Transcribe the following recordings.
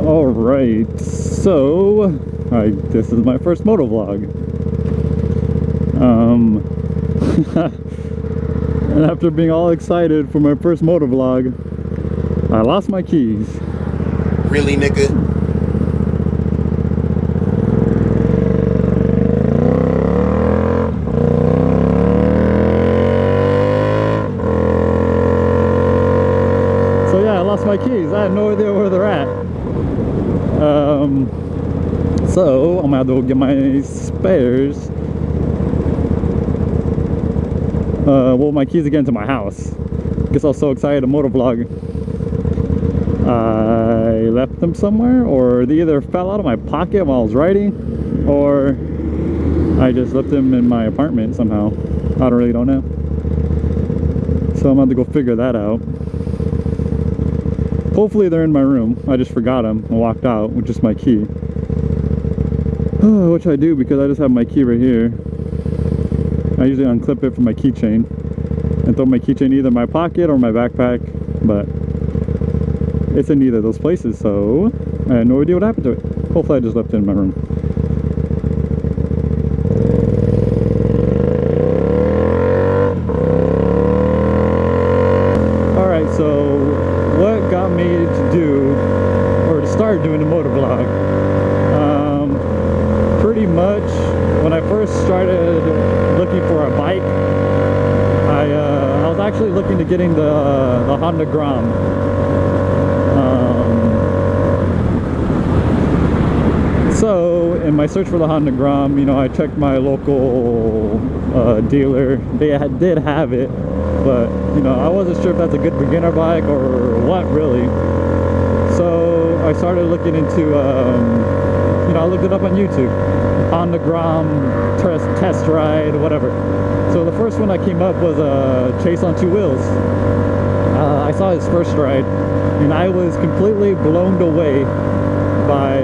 Alright, so this is my first motovlog. And after being all excited for my first motovlog, I lost my keys. Really, nigga? So yeah, I lost my keys. I had no idea where they're at. So I'm gonna have to go get my spares. Well, my keys again to my house. Guess I was so excited to motovlog. I left them somewhere, or they either fell out of my pocket while I was riding, or I just left them in my apartment somehow. I really don't know. So I'm gonna have to go figure that out. Hopefully they're in my room. I just forgot them and walked out with just my key. Which I do because I just have my key right here. I usually unclip it from my keychain and throw my keychain either in my pocket or my backpack, but it's in neither of those places, so I had no idea what happened to it. Hopefully I just left it in my room. Alright, so what got me to do, or to start doing the motovlog? Pretty much when I first started looking for a bike, I was actually looking to getting the Honda Gram. So in my search for the Honda Gram, you know, I checked my local dealer. They did have it, but you know, I wasn't sure if that's a good beginner bike or what really. So I started looking into, you know, I looked it up on YouTube. Honda Gram test ride, whatever. So the first one that came up was a Chase on 2 wheels. I saw his first ride, and I was completely blown away by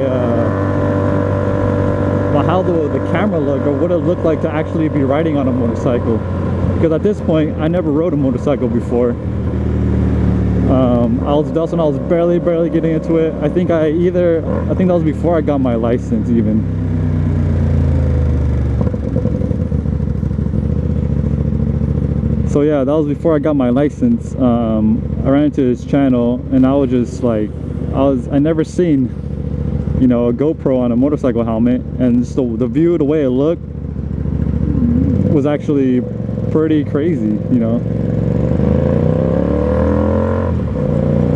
how the camera looked, or what it looked like to actually be riding on a motorcycle. Because at this point, I never rode a motorcycle before. That's when I was barely getting into it. I think that was before I got my license even. So yeah, that was before I got my license. I ran into his channel, and I was just like, I never seen, you know, a GoPro on a motorcycle helmet, and just the view, the way it looked, was actually pretty crazy, you know.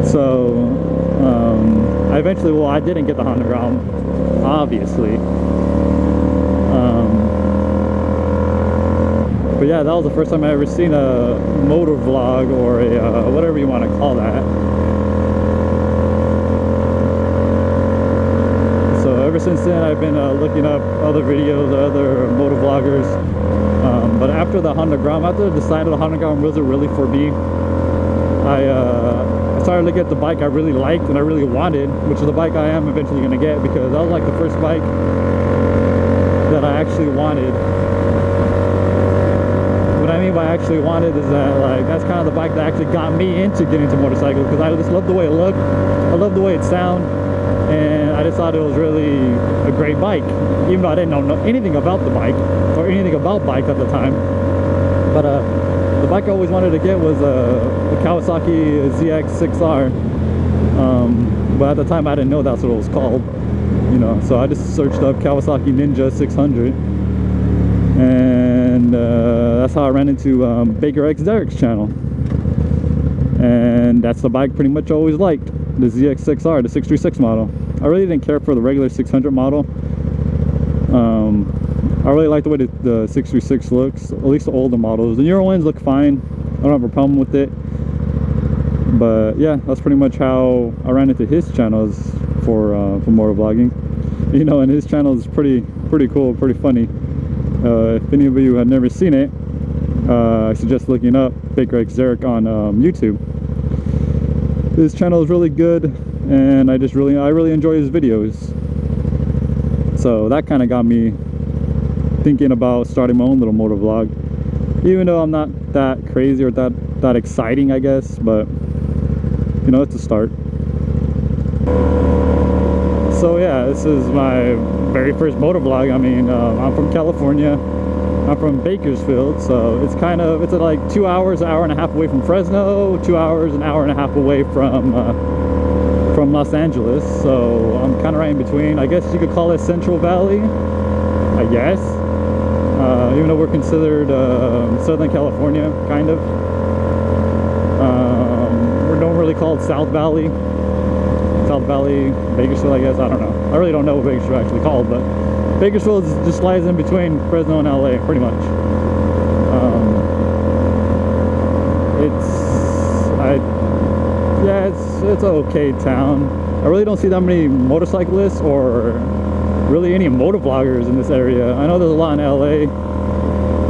So I eventually, well, I didn't get the Honda Gram, obviously. But yeah, that was the first time I ever seen a motor vlog, or a whatever you want to call that. So ever since then, I've been looking up other videos, other motor vloggers. But after the Honda Gram, after I decided the Honda Gram wasn't really for me, I started looking at the bike I really liked and I really wanted, which is the bike I am eventually going to get, because that was like the first bike that I actually wanted. What I mean by actually wanted is that, like, that's kind of the bike that actually got me into getting into motorcycles, because I just loved the way it looked, I loved the way it sounded, and I just thought it was really a great bike, even though I didn't know anything about the bike or anything about bikes at the time. But the bike I always wanted to get was the Kawasaki ZX6R, but at the time I didn't know that's what it was called, you know. So I just searched up Kawasaki Ninja 600, and that's how I ran into Baker X Derek's channel, and that's the bike pretty much I always liked, the ZX6R, the 636 model. I really didn't care for the regular 600 model. I really like the way the 636 looks, at least the older models. The newer ones look fine, I don't have a problem with it. But yeah, that's pretty much how I ran into his channels for motovlogging. You know, and his channel is pretty cool, pretty funny. If any of you have never seen it, I suggest looking up Baker X Derek on YouTube. His channel is really good, and I really enjoy his videos. So that kind of got me thinking about starting my own little motor vlog. Even though I'm not that crazy or that that exciting, I guess, but you know, it's a start. So yeah, this is my very first motovlog. I mean, I'm from California. I'm from Bakersfield, so it's like 2 hours, an hour and a half away from Fresno, 2 hours, an hour and a half away from Los Angeles. So I'm kind of right in between. I guess you could call it Central Valley, I guess. Even though we're considered Southern California, kind of. We don't really call it South Valley. South Valley, Bakersfield, I guess. I don't know. I really don't know what Bakersfield actually called, but Bakersfield just lies in between Fresno and LA, pretty much. It's an okay town. I really don't see that many motorcyclists or really any motovloggers in this area. I know there's a lot in LA.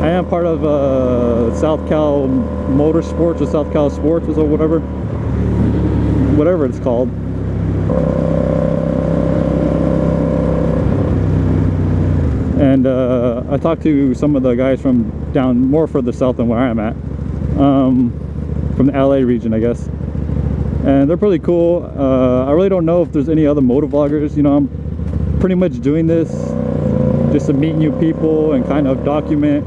I am part of South Cal Motorsports or South Cal Sports or whatever it's called. And I talked to some of the guys from down more further south than where I'm at, from the LA region, I guess, and they're pretty cool. I really don't know if there's any other motovloggers. You know, I'm pretty much doing this just to meet new people and kind of document,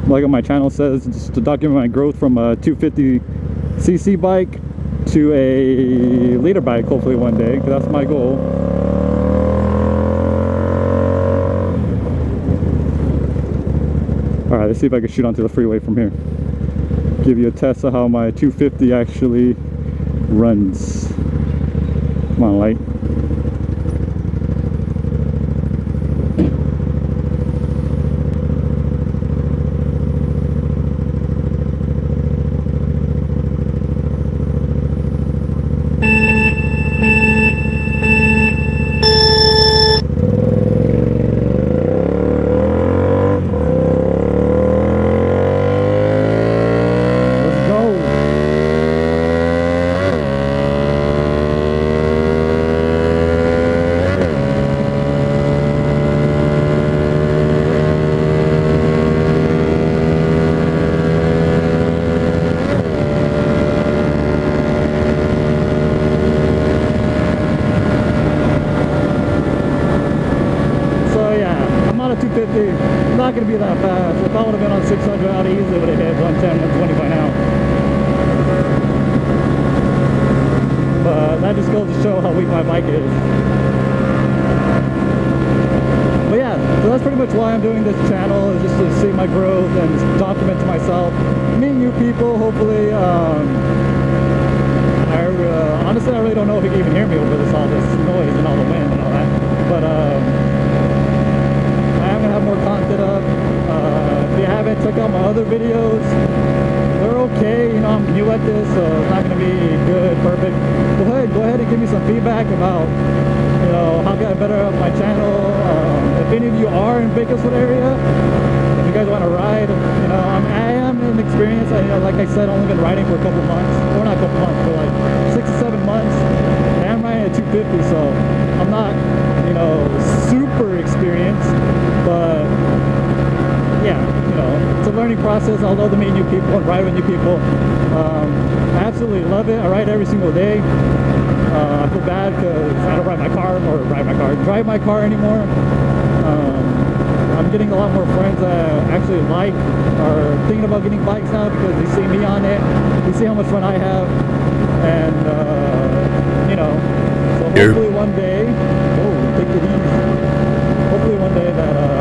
like on my channel says, just to document my growth from a 250cc bike to a liter bike, hopefully one day, because that's my goal. Alright, let's see if I can shoot onto the freeway from here. Give you a test of how my 250 actually runs. Come on, light. Not going to be that fast. If I would have been on 600, I would have easily would have hit 110, 120 by now. But that just goes to show how weak my bike is. But yeah, so that's pretty much why I'm doing this channel, is just to see my growth and just document to myself, meet new people, hopefully. Honestly, I really don't know if you can even hear me over all this noise and all the wind and all that. But have more content up. If you haven't, check out my other videos. They're okay, you know, I'm new at this, so it's not going to be good, perfect. Go ahead and give me some feedback about, you know, how can I better up my channel. If any of you are in Bakersfield area, if you guys want to ride, you know, I am an experience. Like I said, I've only been riding for a couple months, or not a couple months, but like 6 to 7 months. I am riding at 250, so I'm not, you know, super experienced. But yeah, you know, it's a learning process. I love to meet new people and ride with new people. I absolutely love it. I ride every single day. I feel bad because I don't drive my car anymore. I'm getting a lot more friends that actually are thinking about getting bikes now because they see me on it. They see how much fun I have, and you know, so hopefully one day, hopefully one day that